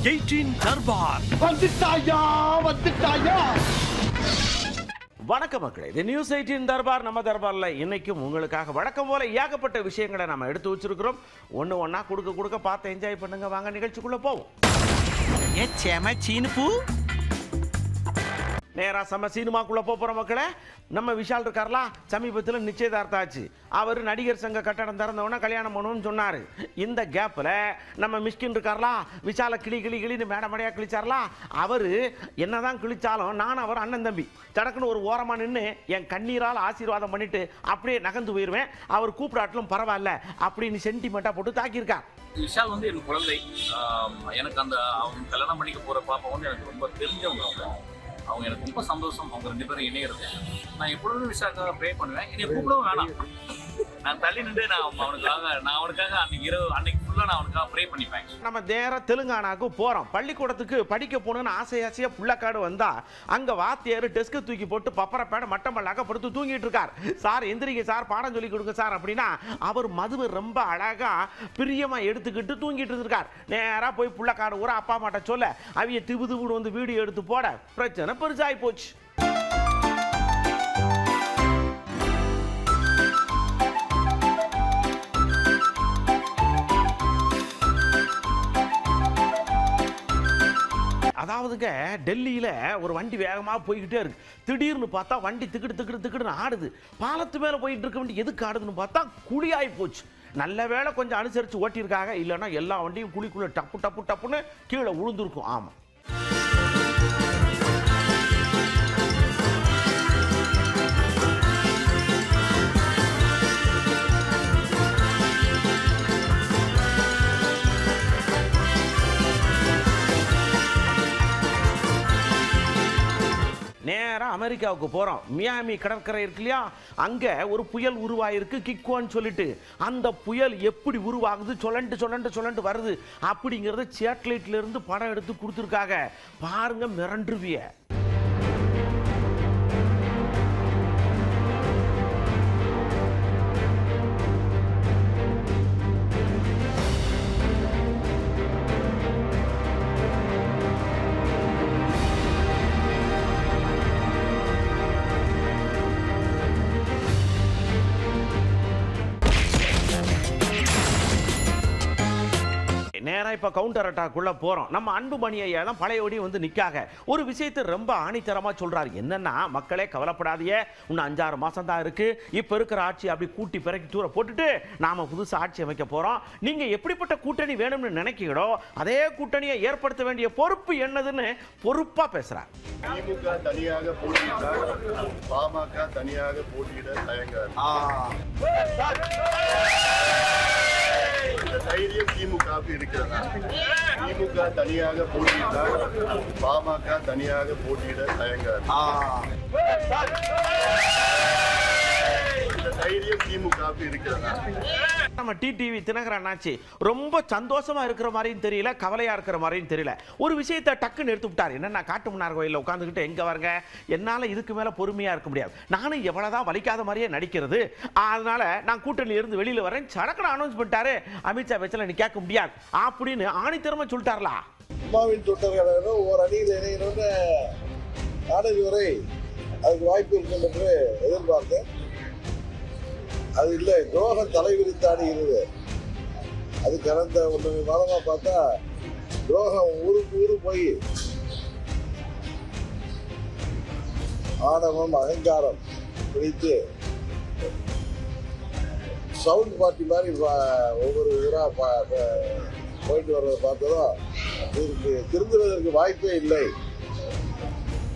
18 தர்பார் வந்துட்டாயா. வணக்கம் மக்களே, இது நியூஸ் 18 தர்பார். நம்ம தர்பார்ல இன்னைக்கும் உங்களுக்காக வழக்கம் போல ஏகப்பட்ட விஷயங்களை நம்ம எடுத்து வச்சிருக்கிறோம். ஒண்ணா கொடுக்க பார்த்து என்ஜாய் பண்ணுங்க. வாங்க நிகழ்ச்சிக்குள்ள போவோம். நேரா செம்ம சினிமாக்குள்ள போற மக்களே, நம்ம விஷால் இருக்கார்லா, சமீபத்தில் நிச்சயதார்த்தம் ஆச்சு. அவர் நடிகர் சங்க கட்டடம் திறந்தவொடனே கல்யாணம் பண்ணணும்னு சொன்னார். இந்த கேப்பில் நம்ம மிஷ்கின் இருக்கார்லா, விஷாலை கிளின்னு மேடமடையாக கிழிச்சார்லா. அவர் என்னதான் கிழிச்சாலும் நான் அவர் அண்ணன் தம்பி சடக்குன்னு ஒரு ஓரமாக நின்று என் கண்ணீரால் ஆசீர்வாதம் பண்ணிட்டு அப்படியே நகர்ந்து போயிடுவேன். அவர் கூப்பிடாட்டிலும் பரவாயில்ல அப்படின்னு சென்டிமெண்ட்டாக போட்டு தாக்கியிருக்கார். விஷால் வந்து எனக்கு குழந்தை. எனக்கு அந்த அவங்க கல்யாணம் பண்ணிக்க போகிற பாப்பா வந்து எனக்கு ரொம்ப தெரிஞ்சவங்க. அவங்க எனக்கு ரொம்ப சந்தோஷம். அவங்க 2 பேரும் இணையிறது. நான் எப்பொழுதும் விஷாலுக்காக ப்ரே பண்ணுவேன். என்னை கூப்பிடவும் வேணாம், நான் தள்ளி நின்று நான் அவனுக்காக அன்னைக்கு ஃபுல்லாக நான் அவனுக்காக ப்ரே பண்ணிப்பேன். நம்ம நேர தெலுங்கானாவுக்கு போகிறோம். பள்ளிக்கூடத்துக்கு படிக்க போகணுன்னு ஆசையாக புள்ளக்காடு வந்தால் அங்கே வாத்தியார் டெஸ்க்கு தூக்கி போட்டு பப்பரப்பேட மட்டமல்லாக்க படுத்து தூங்கிட்டு இருக்கார். சார் எந்திரிங்க சார், பாடம் சொல்லி கொடுங்க சார் அப்படின்னா அவர் மதுவை ரொம்ப அழகாக பிரியமாக எடுத்துக்கிட்டு தூங்கிட்டு இருந்திருக்கார். நேராக போய் புள்ளக்காடு ஊரா அப்பா அம்மாட்ட சொல்ல அவிய திபுதுபுடு வந்து வீடியோ எடுத்து போட பிரச்சனை பெருசாகி போச்சு. அதாவதுங்க, டெல்லியில் ஒரு வண்டி வேகமாக போய்கிட்டே இருக்கு. திடீர்னு பார்த்தா வண்டி திக்குன்னு ஆடுது. பாலத்து மேலே போயிட்டு இருக்க வண்டி எதுக்கு ஆடுதுன்னு பார்த்தா குழியாகி போச்சு. நல்ல வேளை கொஞ்சம் அனுசரித்து ஓட்டியிருக்காங்க, இல்லைன்னா எல்லா வண்டியும் குழிக்குள்ளே டப்புன்னு கீழே விழுந்துருக்கும். ஆமாம், நேராக அமெரிக்காவுக்கு போகிறோம். மியாமி கடற்கரை இருக்கு இல்லையா, அங்கே ஒரு புயல் உருவாயிருக்கு, கிக்கோன்னு சொல்லிட்டு. அந்த புயல் எப்படி உருவாகுது, சொல்லண்டு வருது அப்படிங்கிறத சேட்டலைட்ல இருந்து படம் எடுத்து கொடுத்துருக்காங்க. பாருங்க, மிரண்டுருவிய. நேராக இப்போ கவுண்டர் அட்டாக்குள்ளே போகிறோம். நம்ம அன்புமணி ஐயா தான் பழையபடி வந்து நிற்காக ஒரு விஷயத்தை ரொம்ப ஆணித்தரமாக சொல்கிறார். என்னென்னா, மக்களே கவலைப்படாதீங்க, இன்னும் 5-6 மாதம் தான் இருக்குது. இப்போ இருக்கிற ஆட்சி அப்படி கூட்டி பிறக்கி தூர போட்டுட்டு நாம் புதுசாக ஆட்சி அமைக்க போகிறோம். நீங்கள் எப்படிப்பட்ட கூட்டணி வேணும்னு நினைக்கிறீங்களோ அதே கூட்டணியை ஏற்படுத்த வேண்டிய பொறுப்பு என்னதுன்னு பொறுப்பாக பேசுகிறார். திமுக தனியாக போட்டியிட்டால் பாமக தனியாக போட்டியிட தயங்காது. தைரியம் திமுகவுக்கு இருக்கிறதா? திமுக தனியாக போட்டியிட்டால் பாமக தனியாக போட்டியிட தயங்காது. தைரியம் திமுகவுக்கு இருக்கிறதா? நம்ம டிடிவி தினகரன் அண்ணாச்சி ரொம்ப சந்தோஷமா இருக்கிற மாதிரியும் தெரியல, கவலையா இருக்கிற மாதிரியும் தெரியல. ஒரு விஷயத்தை டக்குன்னு எடுத்து விட்டார். என்னன்னா, காட்டுமன்னார் கோயிலில் உட்காந்துக்கிட்டு எங்க வருங்க, என்னால இதுக்கு மேல பொறுமையா இருக்க முடியாது, நானும் எவ்வளவுதான் வலிக்காத மாதிரியே நடிக்கிறது, அதனால நான் கூட்டணியில இருந்து வெளியில வரேன் சடக்குன்னு அனௌன்ஸ் பண்ணிட்டாரு. அமித்ஷா வச்சல நீ கேட்க முடியாது அப்படின்னு ஆணித்தரமா சொல்லிட்டார்லா. அம்மாவின் தொண்டர்கள் ஒரு அணியில் இணையணும்னு நாடக வரை அதுக்கு வாய்ப்பு இருக்கும் என்று எதிர்பார்த்தேன். அது இல்லை, துரோகம் தலைவிரித்தாடுகிறது. அது கடந்த 1 மாதமா பார்த்தா துரோகம் ஊருக்கு போய் ஆணவம் அகங்காரம் பிடித்து சவுண்ட் பார்ட்டி மாதிரி ஒவ்வொரு ஊராக போயிட்டு வர்றதை பார்த்ததும் இதுக்கு திருந்துவதற்கு வாய்ப்பே இல்லை.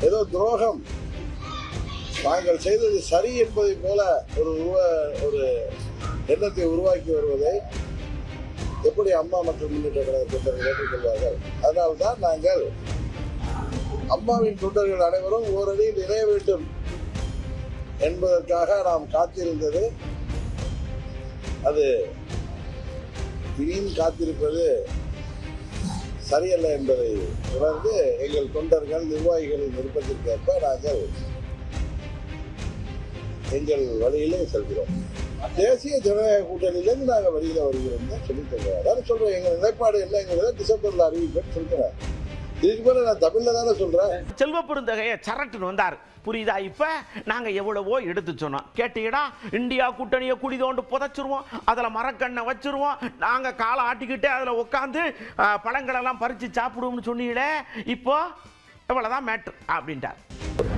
ஏதோ துரோகம் தாங்கள் செய்தது சரி என்பதை போல ஒரு எண்ணத்தை உருவாக்கி வருவதை எப்படி அம்மா மற்றும் முன்னேற்ற கழக தொண்டர்கள் ஏற்றுக்கொள்வார்கள்? அதனால்தான் நாங்கள் அம்மாவின் தொண்டர்கள் அனைவரும் ஓரணியில் இணைய வேண்டும் என்பதற்காக நாம் காத்திருந்தது. அது இனியும் காத்திருப்பது சரியல்ல என்பதை உணர்ந்து எங்கள் தொண்டர்கள் நிர்வாகிகளின் விருப்பத்திற்கேற்ப நாங்கள் எங்கள் வழியிலே செல்கிறோம். தேசிய ஜனநாயக கூட்டணியிலேருந்து நாங்கள் வெளியில் வருகிறோம் தான் சொல்லி தருவோம். அதான் சொல்கிறேன், எங்கள் நிலைப்பாடு என்னங்கிறத டிசம்பரில் அறிவிப்பேன்னு சொல்கிறேன். இதுக்கு மேலே நான் தமிழில் தானே சொல்கிறேன். செல்வ பெருந்தகையை சரட்டுன்னு வந்தார். புரியுதா? இப்போ நாங்கள் எவ்வளவோ எடுத்து சொன்னோம். கேட்டீங்கன்னா இந்தியா கூட்டணியை குடி தோண்டு புதைச்சிருவோம், அதில் மரக்கண்ணை வச்சிருவோம், நாங்கள் காலை ஆட்டிக்கிட்டே அதில் உட்காந்து பழங்களெல்லாம் பறித்து சாப்பிடுவோம்னு சொன்னீங்களே, இப்போ இவ்வளோதான் மேட்ரு அப்படின்ட்டார்.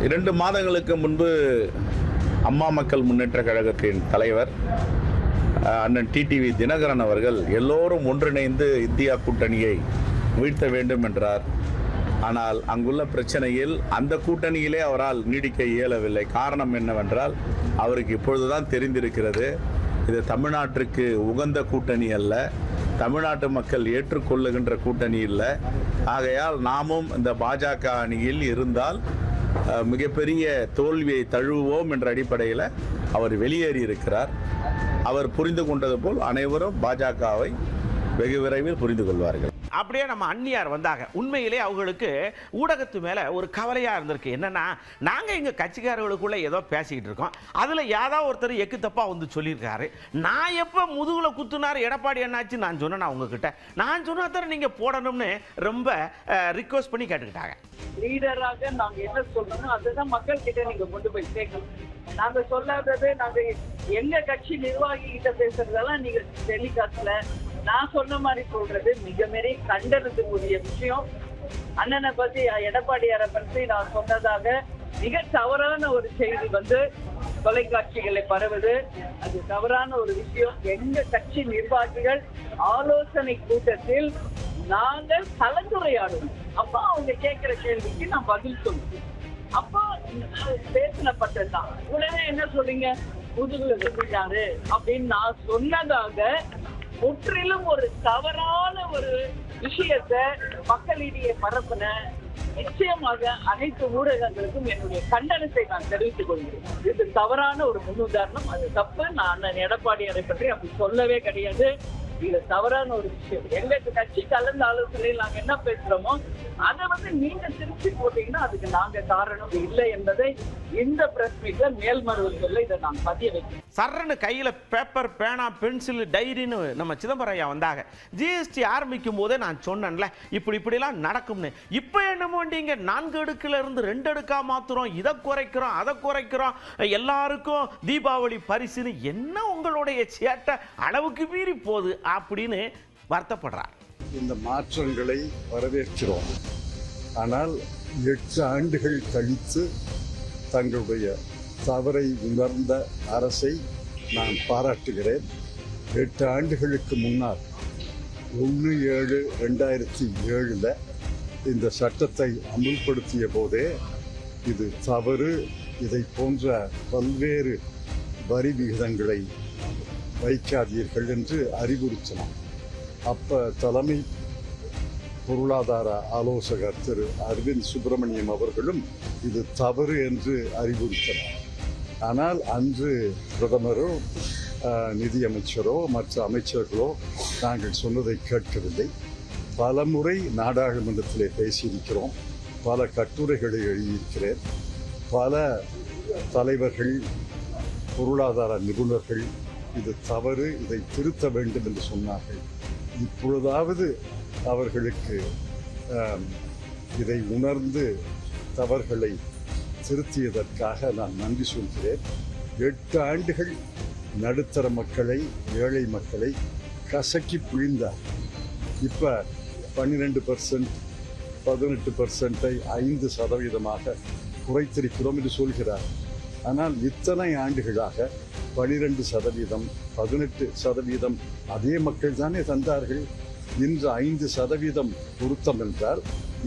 2 மாதங்களுக்கு முன்பு அம்மா மக்கள் முன்னேற்ற கழகத்தின் தலைவர் அண்ணன் டிடிவி தினகரன் அவர்கள் எல்லோரும் ஒன்றிணைந்து இந்தியா கூட்டணியை வீழ்த்த வேண்டும் என்றார். ஆனால் அங்குள்ள பிரச்சனையில் அந்த கூட்டணியிலே அவரால் நீடிக்க இயலவில்லை. காரணம் என்னவென்றால், அவருக்கு இப்பொழுதுதான் தெரிந்திருக்கிறது, இது தமிழ்நாட்டிற்கு உகந்த கூட்டணி அல்ல, தமிழ்நாட்டு மக்கள் ஏற்றுக்கொள்ளுகின்ற கூட்டணி இல்லை. ஆகையால் நாமும் இந்த பாஜக அணியில் இருந்தால் மிகப்பெரிய தோல்வியை தழுவுவோம் என்ற அடிப்படையில் அவர் வெளியேறி இருக்கிறார். அவர் புரிந்து கொண்டது போல் அனைவரும் பாஜகவை வெகு விரைவில் புரிந்து கொள்வார்கள். அப்படியே நம்ம அண்ணியார் வந்தாங்க. உண்மையிலே அவங்களுக்கு ஊடகத்து மேலே ஒரு கவலையாக இருந்திருக்கு. என்னன்னா, நாங்கள் எங்கள் கட்சிக்காரர்களுக்குள்ளே ஏதோ பேசிக்கிட்டு இருக்கோம், அதில் ஏதாவது ஒருத்தர் எக்கு தப்பாக வந்து சொல்லியிருக்காரு. நான் எப்போ முதுகில் குத்துனார் எடப்பாடி என்னாச்சு நான் சொன்னேன் உங்ககிட்ட, நான் சொன்னா தர நீங்கள் போடணும்னு ரொம்ப ரிக்வஸ்ட் பண்ணி கேட்டுக்கிட்டாங்க. லீடராக நாங்க என்ன சொல்லணும் அதுதான் மக்கள் கிட்ட நீங்க கொண்டு போய் சேர்க்கணும். நாங்க சொல்லாதது நாங்க எங்க கட்சி நிர்வாகி கிட்ட பேசுறதெல்லாம் நீங்க டெலிகாஸ்ட்ல நான் சொன்ன மாதிரி சொல்றது மிகப்பெரிய கண்டனத்துக்குரிய விஷயம். அண்ணனை பத்தி எடப்பாடியாரை பற்றி நான் சொன்னதாக மிக தவறான ஒரு செய்தி வந்து தொலைக்காட்சிகளை பரவுது. அது தவறான ஒரு விஷயம். எங்க கட்சி நிர்வாகிகள் ஆலோசனை கூட்டத்தில் நாங்கள் கலந்துரையாடுவோம். அப்ப அவங்க கேட்கிற கேள்விக்கு நான் பதில் சொல்லுவேன். அப்போ பேசப்பட்டதுதான். உடனே என்ன சொல்றீங்க, முதுகுல சொல்லிட்டாரு அப்படின்னு நான் சொன்னதாக முற்றிலும் ஒரு தவறான ஒரு விஷயத்தை மக்களிடையே பரப்பின நிச்சயமாக அனைத்து ஊடகங்களுக்கும் என்னுடைய கண்டனத்தை நான் தெரிவித்துக் கொள்கிறேன். இது தவறான ஒரு முன்னுதாரணம். அது தப்பு. நான் எடப்பாடியாரை பற்றி அப்படி சொல்லவே கிடையாது. இது தவறான ஒரு விஷயம். எங்களுக்கு கட்சி கலந்து ஆலோசனையில் நாங்க என்ன பேசுறோமோ அதை வந்து நீங்க திருச்சி போட்டீங்கன்னா அதுக்கு நாங்க காரணம் இல்லை என்பதை இந்த பிரஸ் மீட்ல மேல்மருவல் சொல்ல இதை நான் பதிய வைக்கிறேன். சர்ன்னு கையில் பேப்பர், பேனா, பென்சில், டைரின்னு நம்ம சிதம்பரம் ஐயா வந்தாங்க. ஜிஎஸ்டி ஆரம்பிக்கும் போதே நான் சொன்னேன்ல இப்படிலாம் நடக்கும்னு. இப்போ என்னமோ நீங்க 4 அடுக்குல இருந்து 2 அடுக்கா மாத்துறோம், இதை குறைக்கிறோம், அதை குறைக்கிறோம், எல்லாருக்கும் தீபாவளி பரிசுன்னு என்ன உங்களுடைய சேட்டை அளவுக்கு மீறி போகுது அப்படின்னு வருத்தப்படுறார். இந்த மாற்றங்களை வரவேற்கிறோம். ஆனால் 8 ஆண்டுகள் கழித்து தங்களுடைய தவறை உணர்ந்த அரசை நான் பாராட்டுகிறேன். 8 ஆண்டுகளுக்கு முன்னால் 1/7/2007 இந்த சட்டத்தை அமுல்படுத்திய போதே இது தவறு, இதை போன்ற பல்வேறு வரி விகிதங்களை வைக்காதீர்கள் என்று அறிவுறுத்தினார். அப்ப தலைமை பொருளாதார ஆலோசகர் திரு அரவிந்த் சுப்பிரமணியம் அவர்களும் இது தவறு என்று அறிவுறுத்தினார். ஆனால் அன்று பிரதமரோ நிதியமைச்சரோ மற்ற அமைச்சர்களோ நாங்கள் சொன்னதை கேட்கவில்லை. பல முறை நாடாளுமன்றத்திலே பேசியிருக்கிறோம், பல கட்டுரைகளை எழுதியிருக்கிறேன், பல தலைவர்கள், பொருளாதார நிபுணர்கள் இது தவறு, இதை திருத்த வேண்டும் என்று சொன்னார்கள். இப்பொழுதாவது அவர்களுக்கு இதை உணர்ந்து தவறுகளை திருத்தியதற்காக நான் நன்றி சொல்கிறேன். 8 ஆண்டுகள் நடுத்தர மக்களை, ஏழை மக்களை கசக்கி பிழிந்தார். இப்போ 12%, 18%-ஐ 5% குறைத்திருக்கிறோம் என்று சொல்கிறார். ஆனால் இத்தனை ஆண்டுகளாக 12%, 18% அதே மக்கள் தானே தந்தார்கள். இன்று 5% பொருத்தம் என்றால்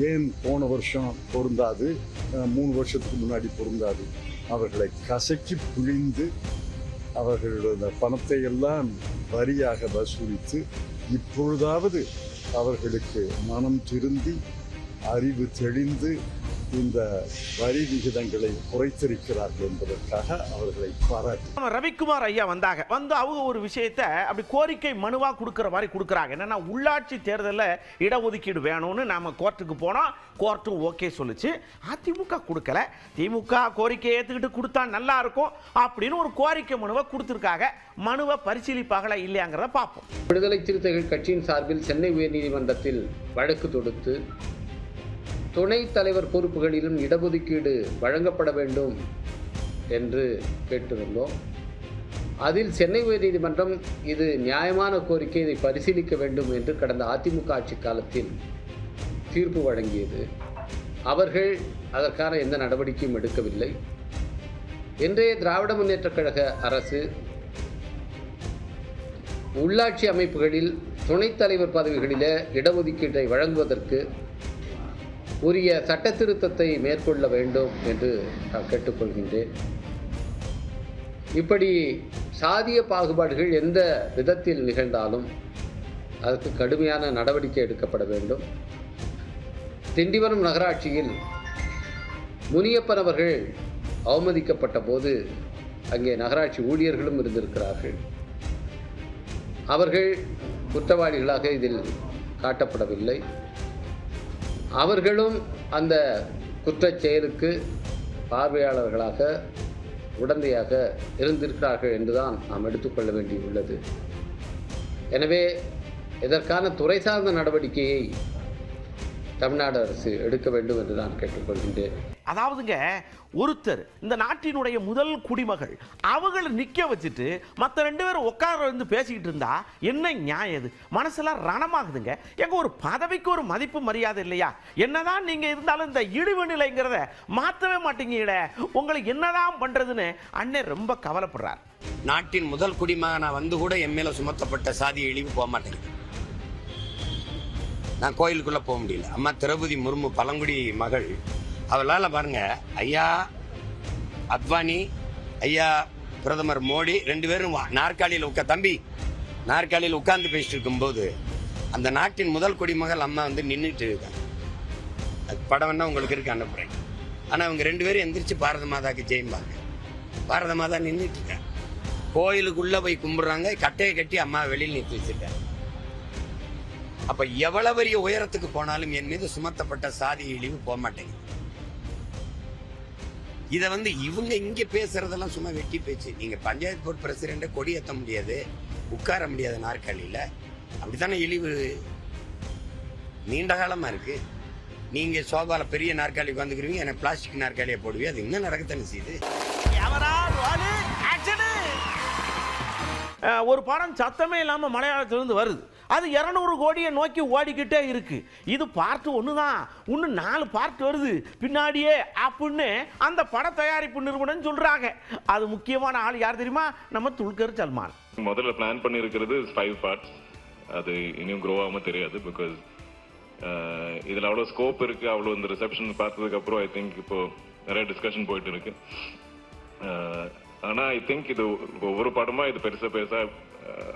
ஏன் போன வருஷம் பொருந்தாது, 3 வருஷத்துக்கு முன்னாடி பொருந்தாது? அவர்களை கசக்கி பிழிந்து அவர்களுடைய பணத்தை எல்லாம் வரியாக வசூலித்து இப்பொழுதாவது அவர்களுக்கு மனம் திருந்தி அறிவு தெளிந்து இந்த வரி விகிதங்களை குறைத்திருக்கிறார்கள் என்பதற்காக அவர்களை பாராட்டி நம்ம ரவிக்குமார் ஐயா வந்து அவங்க ஒரு விஷயத்தை அப்படி கோரிக்கை மனுவா கொடுக்குற மாதிரி கொடுக்குறாங்க. என்னன்னா உள்ளாட்சி தேர்தலில் இடஒதுக்கீடு வேணும்னு நாம கோர்ட்டுக்கு போனோம், கோர்ட்டும் ஓகே சொல்லுச்சு. அதிமுக கொடுக்கல, திமுக கோரிக்கை ஏற்றுக்கிட்டு கொடுத்தா நல்லா இருக்கும் அப்படின்னு ஒரு கோரிக்கை மனுவை கொடுத்துருக்காங்க. மனுவை பரிசீலிப்பாங்களா இல்லையாங்கிறத பார்ப்போம். விடுதலை சிறுத்தைகள் கட்சியின் சார்பில் சென்னை உயர்நீதிமன்றத்தில் வழக்கு தொடுத்து துணைத் தலைவர் பொறுப்புகளிலும் இடஒதுக்கீடு வழங்கப்பட வேண்டும் என்று கேட்டிருந்தோம். அதில் சென்னை உயர்நீதிமன்றம் இது நியாயமான கோரிக்கை, இதை பரிசீலிக்க வேண்டும் என்று கடந்த அதிமுக ஆட்சி காலத்தில் தீர்ப்பு வழங்கியது. அவர்கள் அதற்கான எந்த நடவடிக்கையும் எடுக்கவில்லை. இன்றைய திராவிட முன்னேற்றக் கழக அரசு உள்ளாட்சி அமைப்புகளில் துணைத் தலைவர் பதவிகளில் இடஒதுக்கீட்டை வழங்குவதற்கு உரிய சட்ட திருத்தத்தை மேற்கொள்ள வேண்டும் என்று நான் கேட்டுக்கொள்கின்றேன். இப்படி சாதிய பாகுபாடுகள் எந்த விதத்தில் நிகழ்ந்தாலும் அதற்கு கடுமையான நடவடிக்கை எடுக்கப்பட வேண்டும். திண்டிவனம் நகராட்சியில் முனியப்பன் அவர்கள் அவமதிக்கப்பட்ட போது அங்கே நகராட்சி ஊழியர்களும் இருந்திருக்கிறார்கள். அவர்கள் குற்றவாளிகளாக இதில் காட்டப்படவில்லை. அவர்களும் அந்த குற்றச் செயலுக்கு பார்வையாளர்களாக உடந்தையாக இருந்திருக்கிறார்கள் என்றுதான் நாம் எடுத்துக்கொள்ள வேண்டியுள்ளது. எனவே இதற்கான துறை சார்ந்த நடவடிக்கையை தமிழ்நாடு அரசு எடுக்க வேண்டும் என்று நான் கேட்டுக்கொள்கின்றேன். அதாவதுங்க, ஒருத்தர் இந்த நாட்டினுடைய முதல் குடிமகள் அவங்களை நிக்க வச்சுட்டு மற்ற 2 பேரும் உட்கார வந்து பேசிக்கிட்டு இருந்தா என்ன நியாயம்? இது மனசெல்லாம் ரணமாகுதுங்க. எங்க ஒரு பதவிக்கு ஒரு மதிப்பு மரியாதை இல்லையா? என்னதான் நீங்க இருந்தாலும் இந்த இழிவு நிலைங்கிறத மாற்றவே மாட்டீங்கட. உங்களுக்கு என்னதான் பண்றதுன்னு அண்ணன் ரொம்ப கவலைப்படுறார். நாட்டின் முதல் குடிமகனா வந்து கூட என் மேல சுமத்தப்பட்ட சாதி இழிவு போக மாட்டேங்குது. நான் கோயிலுக்குள்ளே போக முடியல. அம்மா திரௌபதி முர்மு பழங்குடி மகள், அவளால் பாருங்க, ஐயா அத்வானி, ஐயா பிரதமர் மோடி 2 பேரும் நாற்காலியில் தம்பி நாற்காலியில் உட்கார்ந்து பேசிட்டு இருக்கும்போது அந்த நாட்டின் முதல் குடிமகள் அம்மா வந்து நின்றுட்டு இருக்காங்க. அது படம் வேணா உங்களுக்கு இருக்கு, அனுப்புறேன். ஆனால் அவங்க 2 பேரும் எந்திரிச்சு பாரத மாதாக்கு ஜெயிம்பாங்க. பாரத மாதா நின்றுட்டு இருக்காங்க. கோயிலுக்குள்ளே போய் கும்பிட்றாங்க, கட்டையை கட்டி அம்மா வெளியில் நிறுத்தி வச்சிருக்காங்க. அப்ப எவ்வளவு பெரிய உயரத்துக்கு போனாலும் என் மீது சுமத்தப்பட்ட சாதி இழிவு போக மாட்டேங்குது. இதை வந்து இவங்க இங்க பேசுறதெல்லாம் சும்மா வெட்டி பேச்சு. நீங்க பஞ்சாயத்து போர்டு பிரசிடென்ட் கொடி ஏற்ற முடியாது, உட்கார முடியாது நாற்காலியில. அப்படித்தானே இழிவு நீண்ட காலமா இருக்கு. நீங்க சோபால பெரிய நாற்காலி உட்காந்துக்கிறீங்க, எனக்கு பிளாஸ்டிக் நாற்காலியை போடுவீங்க. அது இன்னும் நடக்கத்தானே செய்யுது. ஒரு படம் சத்தமே இல்லாமல் மலையாளத்திலிருந்து வருது. அது 200 கோடியை நோக்கி ஓடிக்கிட்டே இருக்கு. இது பார்ட் 1 தான், இன்னும் 4 பார்ட் வருது பின்னாடியே அப்படின்னு அந்த பட தயாரிப்பு நிறுவனம் சொல்றாங்க. அது முக்கியமான ஆள் யார் தெரியுமா? நம்ம துல்கர் சல்மான். முதல்ல பிளான் பண்ணி இருக்கிறது 5 பார்ட்ஸ். அது இன்னும் க்ரோ ஆகாம தெரியாது. பிகாஸ் இதில் அவ்வளோ ஸ்கோப் இருக்கு. அவ்வளோ இந்த ரிசப்ஷன் பார்த்ததுக்கு அப்புறம் ஐ திங்க் இப்போ நிறைய டிஸ்கஷன் போயிட்டு இருக்கு. ஆனால் ஐ திங்க் இது ஒவ்வொரு படமா இது பெருசா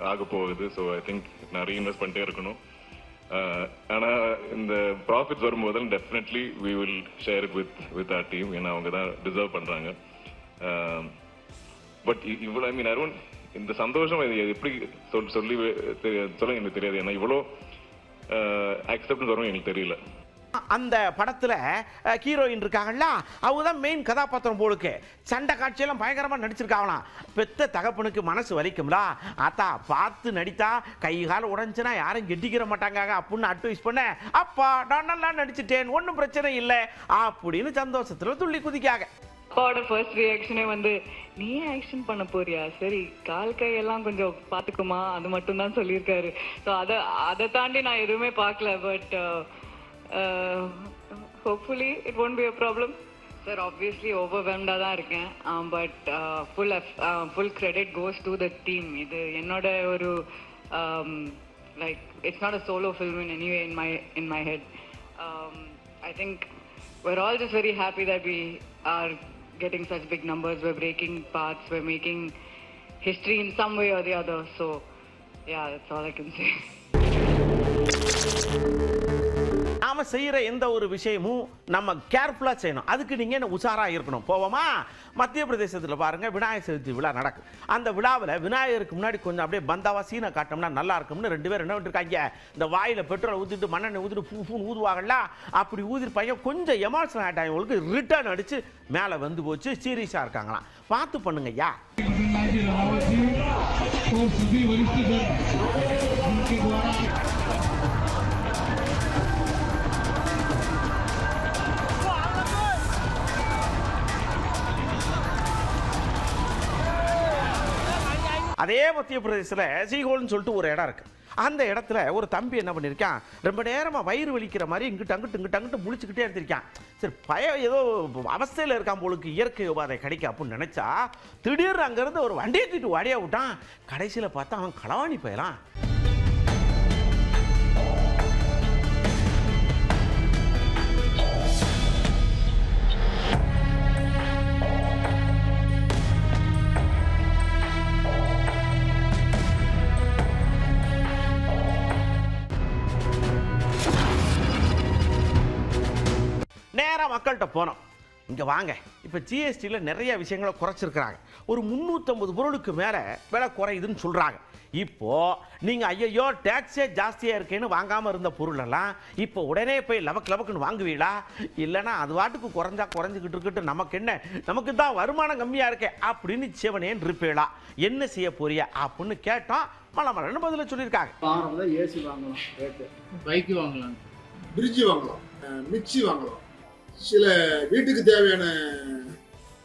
ஆக போகுது. ஸோ ஐ திங்க் நான் ரீஇன்வெஸ்ட் பண்ணிட்டே இருக்கணும். ஆனால் இந்த ப்ராஃபிட்ஸ் வரும்போது definitely we will share it with our team. ஏன்னா அவங்க தான் டிசர்வ் பண்றாங்க. பட் இவ்வளோ ஐ மீன் ஐ டோன்ட், இந்த சந்தோஷம் எப்படி சொல்ல எனக்கு தெரியாது. ஏன்னா இவ்வளோ அக்செப்டன்ஸ் வரும் எனக்கு தெரியல. அந்த படத்துல ஹீரோயின் இருக்காங்கல்ல, அவங்க தான் மெயின் கதாபாத்திரம் போலுக்கு. சண்டை காட்சியெல்லாம் பயங்கரமா நடிச்சிருக்காங்களாம். பெத்த தகப்பனுக்கு மனசு வலிக்கும்ல, அத்தா பார்த்து நடித்தா கை கால் உடஞ்சுனா யாரும் கெட்டிக்கிற மாட்டாங்க அப்படின்னு அட்வைஸ் பண்ண, அப்பா நான் நல்லா நடிச்சிட்டேன், ஒன்றும் பிரச்சனை இல்லை அப்படின்னு சந்தோஷத்துல துள்ளி குதிக்காங்க. அப்பாவோட ஃபர்ஸ்ட் ரியாக்ஷனே வந்து, நீ ஆக்ஷன் பண்ண போறியா, சரி கால் கையெல்லாம் கொஞ்சம் பார்த்துக்குமா, அது மட்டும் தான் சொல்லியிருக்காரு. ஸோ அதை தாண்டி நான் எதுவுமே பார்க்கல. But hopefully it won't be a problem. Sir, obviously overwhelmed தான் இருக்கேன். But full credit goes to the team. இது என்னோட ஒரு like it's not a solo film in any way in my head. I think we're all just very happy that we are getting such big numbers. We're breaking paths. We're making history in some way or the other. So yeah, that's all I can say. நாம் செய்கிற எந்த ஒரு விஷயமும் நம்ம கேர்ஃபுல்லாக செய்யணும். அதுக்கு நீங்கள் என்ன உஷாராக இருக்கணும். போவோமா? மத்திய பிரதேசத்தில் பாருங்கள், விநாயகர் சதுர்த்தி விழா நடக்கும். அந்த விழாவில் விநாயகருக்கு முன்னாடி கொஞ்சம் அப்படியே பந்தாவா சீனை காட்டோம்னா நல்லா இருக்கும்னு 2 பேர் என்ன பண்ணிருக்காங்க, இந்த வாயில் பெட்ரோலை ஊற்றிட்டு மண்ணெண்ணெய் ஊற்றிட்டு பூன்னு ஊதுவாங்கல்ல, அப்படி ஊதி பையன் கொஞ்சம் எமோஷனல் ஆகிட்டாங்க. அவங்களுக்கு ரிட்டர்ன் அடித்து மேலே வந்து போச்சு, சீரியஸாக இருக்காங்களாம். பார்த்து பண்ணுங்க ஐயா. அதே மத்திய பிரதேசத்தில் சீகோல்னு சொல்லிட்டு ஒரு இடம் இருக்குது. அந்த இடத்துல ஒரு தம்பி என்ன பண்ணியிருக்கான், ரொம்ப நேரமாக வயிறு வலிக்கிற மாதிரி இங்கிட்ட அங்கிட்டு முழிச்சுக்கிட்டே எடுத்திருக்கான். சரி, ஏதோ அவஸ்தையில் இருக்கான் போலுக்கு, இயற்கை உபாதை கிடைக்க அப்படின்னு நினச்சா திடீர்னு அங்கேருந்து ஒரு வண்டியை தூக்கிட்டு வாடியா விட்டான். கடைசியில் பார்த்தா அவன் களவாணி போயலாம். நேராக மக்கள்கிட்ட போனோம். இங்கே வாங்க, இப்போ ஜிஎஸ்டியில் நிறைய விஷயங்களை குறைச்சிருக்கிறாங்க. ஒரு 350 பொருளுக்கு மேலே விலை குறையுதுன்னு சொல்கிறாங்க. இப்போது நீங்கள் ஐயோ டேக்ஸே ஜாஸ்தியாக இருக்கேன்னு வாங்காமல் இருந்த பொருளெல்லாம் இப்போ உடனே போய் லவக்குன்னு வாங்குவீங்களா? இல்லைனா அது வாட்டுக்கு குறைஞ்சிக்கிட்டு இருக்கட்டும், நமக்கு என்ன, நமக்கு தான் வருமானம் கம்மியாக இருக்கே அப்படின்னு சிவனேன்னு இருப்பீங்களா? என்ன செய்ய போறியா அப்படின்னு கேட்டோம். மலமலன்னு பதில் சொல்லியிருக்காங்க. ஏசி வாங்கலாம், ரேட்டு பைக்கு வாங்கலாம், பிரிட்ஜு வாங்கலாம், மிக்சி வாங்கலாம். சில வீட்டுக்கு தேவையான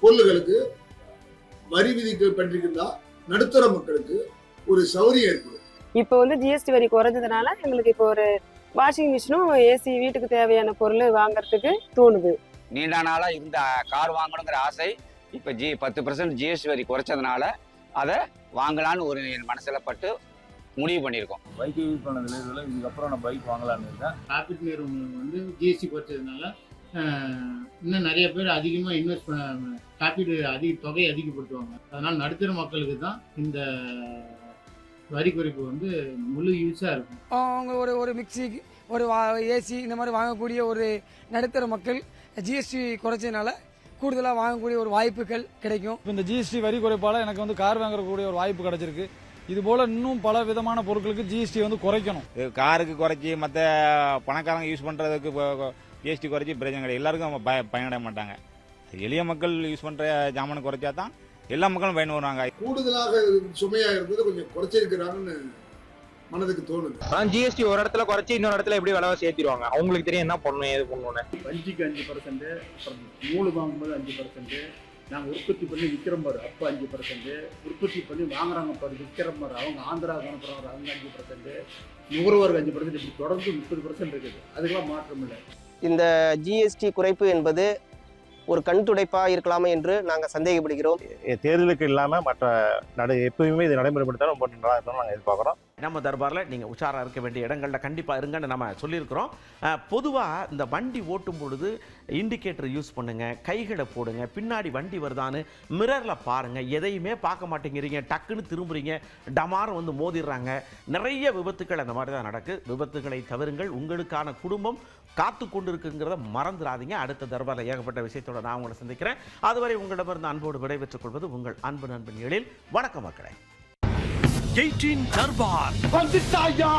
பொருள்களுக்கு வரி விதிக்க பண்ணிருந்தா நடுத்தர மக்களுக்கு ஒரு சௌரியம் இருக்குது. இப்போ வந்து ஜிஎஸ்டி வரி குறைஞ்சதுனால எங்களுக்கு இப்போ ஒரு வாஷிங் மிஷினும் ஏசி வீட்டுக்கு தேவையான பொருள் வாங்கறதுக்கு தோணுது. நீண்ட நாளா இருந்த கார் வாங்கணுங்கிற ஆசை இப்போ 10% ஜிஎஸ்டி வரி குறைச்சதுனால அதை வாங்கலான்னு ஒரு மனசுல பட்டு முடிவு பண்ணியிருக்கோம். பைக் யூஸ் பண்ணதுல இதுக்கப்புறம் நான் பைக் வாங்கலான்னு இருக்கேன். காப்பீட்டு நிறுவனம் வந்து ஜிஎஸ்டி குறைச்சதுனால இன்னும் நிறைய பேர் அதிகமாக இன்வெஸ்ட் காப்பீடு தொகையை அதிகப்படுத்துவாங்க. அதனால நடுத்தர மக்களுக்கு தான் இந்த வரி குறைப்பு வந்து முழு யூஸாக இருக்கும். அவங்க ஒரு மிக்சி, ஒரு ஏசி இந்த மாதிரி வாங்கக்கூடிய ஒரு நடுத்தர மக்கள் ஜிஎஸ்டி குறைச்சதுனால கூடுதலாக வாங்கக்கூடிய ஒரு வாய்ப்புகள் கிடைக்கும். இப்போ இந்த ஜிஎஸ்டி வரி குறைப்பால் எனக்கு வந்து கார் வாங்கக்கூடிய ஒரு வாய்ப்பு கிடைச்சிருக்கு. இது போல இன்னும் பல விதமான பொருட்களுக்கு ஜிஎஸ்டி வந்து குறைக்கணும். காருக்கு குறைச்சி மற்ற பணக்காரங்க யூஸ் பண்ணுறதுக்கு ஜிஎஸ்டி குறைச்சி பிரச்சனை கிடையாது. எல்லாருக்கும் பயனடைய மாட்டாங்க. எளிய மக்கள் யூஸ் பண்ணுற ஜாமானை குறைச்சா தான் எல்லா மக்களும் பயன் வருவாங்க. கூடுதலாக சுமையாக இருந்தது கொஞ்சம் குறைச்சிருக்கிறாங்கன்னு மனதுக்கு தோணுது. ஜிஎஸ்டி ஒரு இடத்துல குறைச்சி இன்னொரு இடத்துல எப்படி விலைவாசி ஏற்றிடுவாங்க. அவங்களுக்கு தெரியும் என்ன பண்ணணும், ஏது பண்ணணும்னு. வஞ்சிக்கு 5%, நூல் வாங்கும்போது 5%, நாங்கள் உற்பத்தி பண்ணி விற்கிறோம் பாரு அப்போ 5%, உற்பத்தி பண்ணி வாங்குறாங்க பாரு விற்கிறோம் பாரு அவங்க ஆந்திராவுக்கு அனுப்புறாங்க அவங்க 5%, நுகர்வோருக்கு 5%, இப்படி தொடர்ந்து 30% இருக்குது. அதுக்கெல்லாம் மாற்றம் இல்லை. இந்த ஜிஎஸ்டி குறைப்பு என்பது ஒரு கண் துடைப்பா இருக்கலாமா என்று நாங்கள் சந்தேகப்படுகிறோம். தேர்தலுக்கு இல்லாமல் மற்ற எப்பயுமே இது நடைமுறைப்படுத்த ரொம்ப நல்லா இருக்கணும்னு நாங்கள் எதிர்பார்க்குறோம். நம்ம தர்பாரில் நீங்கள் உஷாராக இருக்க வேண்டிய இடங்களில் கண்டிப்பாக இருங்கன்னு நம்ம சொல்லியிருக்கிறோம். பொதுவாக இந்த வண்டி ஓட்டும் பொழுது இண்டிகேட்டர் யூஸ் பண்ணுங்கள், கைகளை போடுங்க, பின்னாடி வண்டி வருதான்னு மிரரில் பாருங்கள். எதையுமே பார்க்க மாட்டேங்கிறீங்க, டக்குன்னு திரும்புறீங்க, டமாரம் வந்து மோதிடுறாங்க. நிறைய விபத்துக்கள் அந்த மாதிரி தான் நடக்குது. விபத்துக்களை தவிருங்கள். உங்களுக்கான குடும்பம் காத்து கொண்டு இருக்குங்கிறத மறந்துடாதீங்க. அடுத்த தர்பாரில் ஏகப்பட்ட விஷயத்தோட நான் உங்களை சந்திக்கிறேன். அதுவரை உங்களிடமிருந்து அன்போடு விடைபெற்றுக் கொள்வது உங்கள் அன்பு நண்பன் எழில். வணக்கம் மக்களே. 18 தர்பார் வந்துட்டாயா.